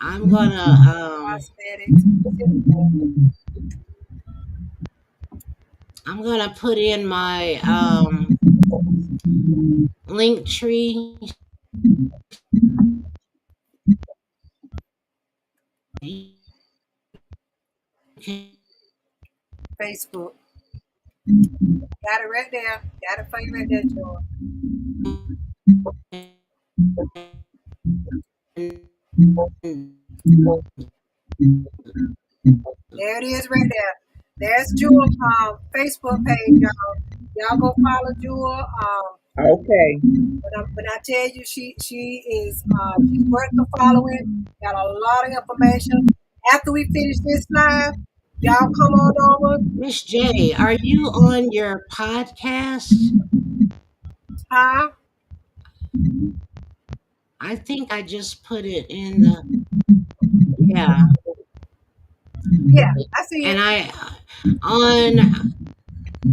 I'm gonna Cosmetics. I'm gonna put in my link tree. You can Facebook. Got it right there. Got it for you right there, Joy. There it is right there. There's Jewel Facebook page, y'all. Y'all go follow Jewel. Okay. When I tell you she is she's worth the following. Got a lot of information. After we finish this live, y'all come on over. Miss J, are you on your podcast? Huh? I think I just put it in the yeah, Yeah, I see and it. I on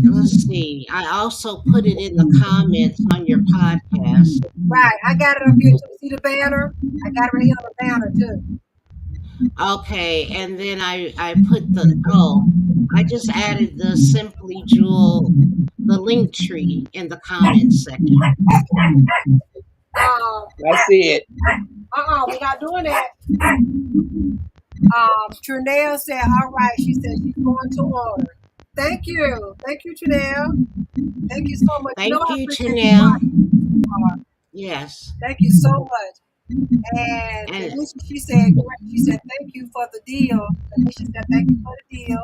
let's see. I also put it in the comments on your podcast. Right. I got it up here too. See the banner? I got it right here on the banner too. Okay, and then I put the I just added the Simply Jewel the link tree in the comments section. Um, I see it. we're not doing that. Trinell said, all right. She said she's going to order. Thank you. Thank you, Trinell. Thank you so much. You know Thank I you, appreciate you Chanel. watching. Yes. Thank you so much. And And Denisha, she said, thank you for the deal. Denisha said, thank you for the deal.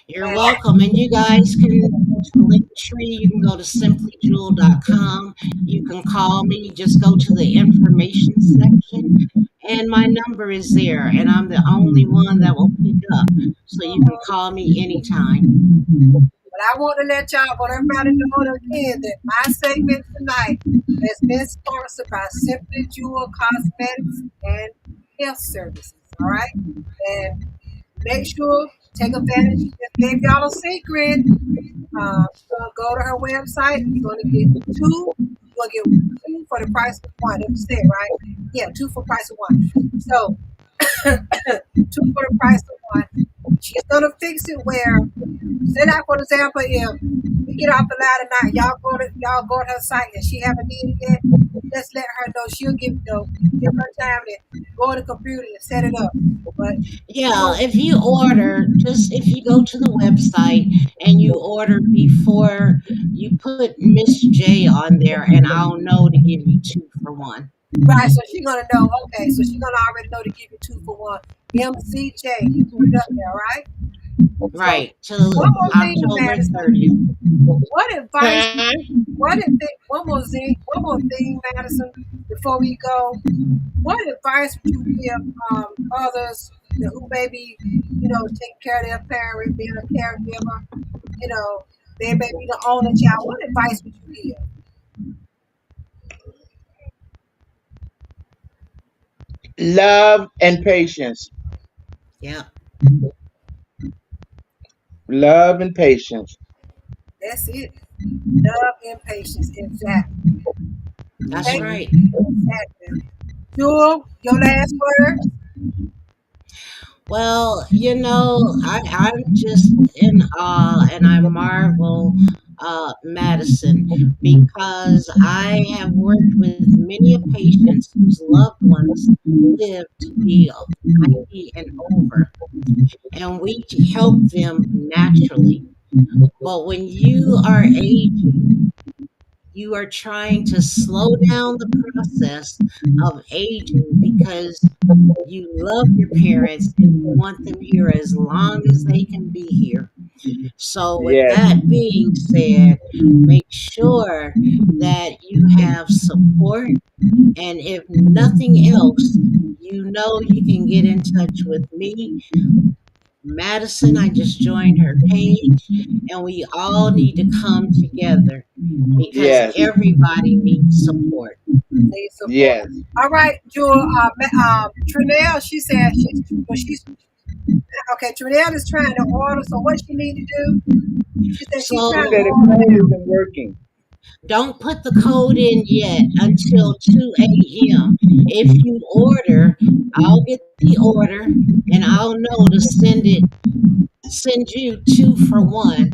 you're And welcome. And you guys can go to the link tree. You can go to simplyjewel.com. You can call me. Just go to the information section. And my number is there. And I'm the only one that will pick up. So you can call me anytime. but I want to let everybody know again that my segment tonight has been sponsored by Simply Jewel Cosmetics and Health Services. All right. And make sure, take advantage. She just gave y'all a secret. You're gonna go to her website. You're gonna get two. You're gonna get two for the price of one. That's what you said, right? Yeah, two for the price of one. So two for the price of one. She's gonna fix it where, say that for example, if we get off the line tonight, y'all go to her site and she haven't did it yet, just let her know. She'll give her time to go on the computer and set it up. But Yeah, so if you order, just if you go to the website and you order before you put Miss J on there, and I'll know to give you 2 for 1. right, so she's gonna know. Okay, so she's gonna already know to give you two for one. MCJ, you put it up there, right? So Right, till one more thing, October Madison. 30th. What advice? Huh? One more thing, Madison. Before we go, what advice would you give others who may be, taking care of their parent, being a caregiver? They may be the only child. What advice would you give? Love and patience. Yeah, Love and patience. That's it. Love and patience. Exactly. that's Thank right. you. Exactly. Jewel, your last words? Well, I'm just in awe and I marvel, Madison, because I have worked with many patients whose loved ones live to be 90 and over, and we help them naturally. But when you are aging, you are trying to slow down the process of aging because you love your parents and you want them here as long as they can be here. So, with Yes. that being said, make sure that you have support. And if nothing else, you can get in touch with me Madison, I just joined her page, and we all need to come together because Yes. everybody needs support. Need support. Yes. All right, Jewel. Trinell, she said she's okay. Trinell is trying to order. So what she need to do? She said she's She trying So to said the order. code isn't working. don't put the code in yet until 2 a.m. If you order, I'll get the order and I'll know to send you 2 for 1.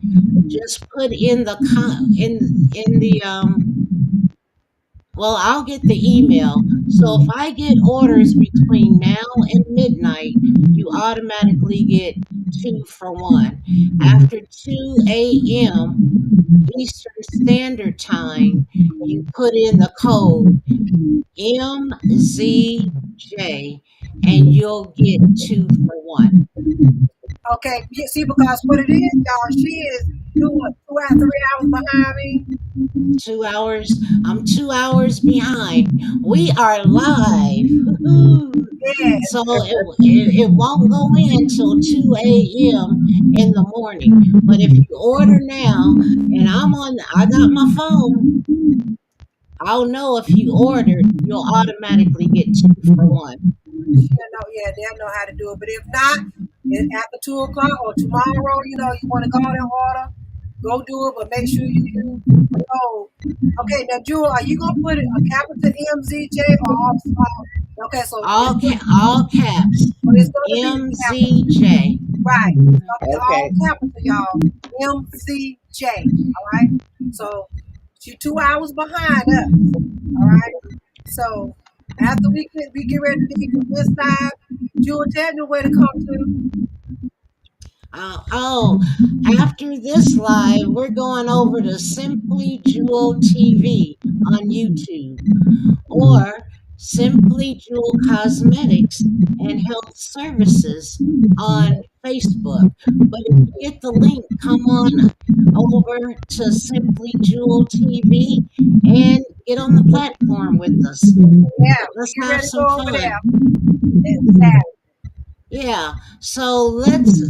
Just put in the in the well, I'll get the email. So if I get orders between now and midnight, you automatically get 2 for 1. After 2 a.m. Eastern Standard Time, you put in the code MZJ and you'll get 2 for 1. Okay, see, because what it is, y'all, she is doing 2 or 3 hours behind me. 2 hours. I'm 2 hours behind. We are live. Woohoo. Yeah. So it won't go in until 2 a.m. in the morning. But if you order now, and I got my phone, I'll know if you ordered, you'll automatically get 2 for 1. They'll know how to do it. But if not, after 2 o'clock or tomorrow, you want to go and order, go do it. But make sure you use the code. Okay, now Jewel, are you gonna put it a capital MZJ or all small? Okay, so All caps. so it's gonna be capital. MZJ. Right. It's gonna be all Okay. capital, y'all. MZJ. All right. So she's 2 hours behind us. All right. So after we get ready to leave from this side, Jewel, tell me where to come to. After this live, we're going over to Simply Jewel TV on YouTube or Simply Jewel Cosmetics and Health Services on Facebook. But if you get the link, come on over to Simply Jewel TV and get on the platform with us. Yeah, Let's get have ready to some go over fun. there. Exactly. Yeah. So let's.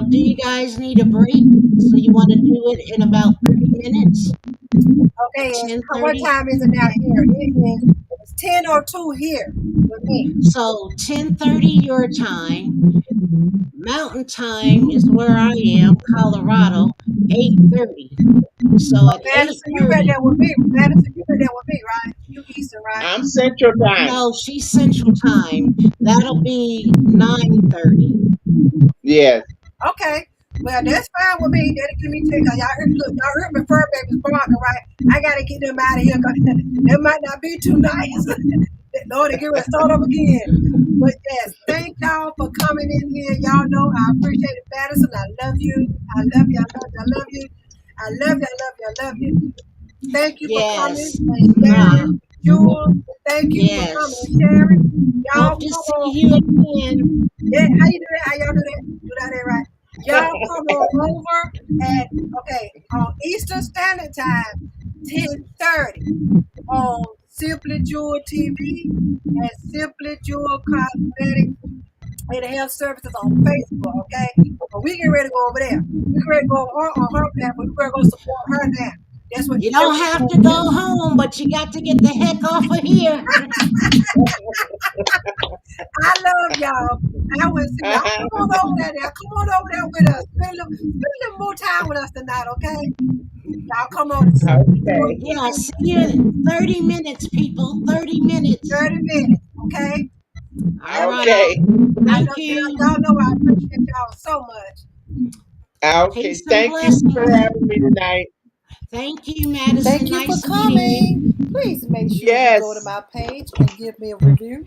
Do you guys need a break? So you want to do it in about 30 minutes? Okay, and what 10:30. time is it now here? It's 10:02 here with me. So 10:30 your time. Mountain time is where I am, Colorado, 8:30. So at Madison, you right 8:30. there with me. Madison, you right there with me, right? You Eastern, right? I'm Central Time. No, she's Central Time. That'll be 9:30. Yes. Okay. Well, that's fine with me. That'll give me take. Y'all heard my fur babies barking, right? I gotta get them out of here because they might not be too nice. Lord, they get ready to start up again. But yes, thank y'all for coming in here. Y'all know I appreciate it, Madison. I love you. I love you. I love you. I love you. I love you. I love you. I love you. Thank you for coming Yes. and sharing. Jewel, thank you for coming Yes. and sharing. Y'all Hope to come see on. you again. Yeah, how you do that? How y'all do that? Do that right. Y'all come on over at on Eastern Standard Time, 10:30 on Simply Jewel TV and Simply Jewel Cosmetics and Health Services on Facebook. Okay, but we get ready to go over there. We get ready to go on her path, but we're gonna support her now. That's what You don't have to go home, but you got to get the heck off of here. I love y'all. I will see y'all. Come on over there now. Come on over there with us. Spend a little more time with us tonight, okay? Y'all come on. Okay. Yeah, see you in 30 minutes, people. 30 minutes. 30 minutes, okay? All right. Okay. Thank you. Y'all know I appreciate y'all so much. Okay. Peace and Thank you blessings. for having me tonight. Thank you, Madison. Thank you Nice for meeting you. coming. Please make sure you Yes. go to my page and give me a review.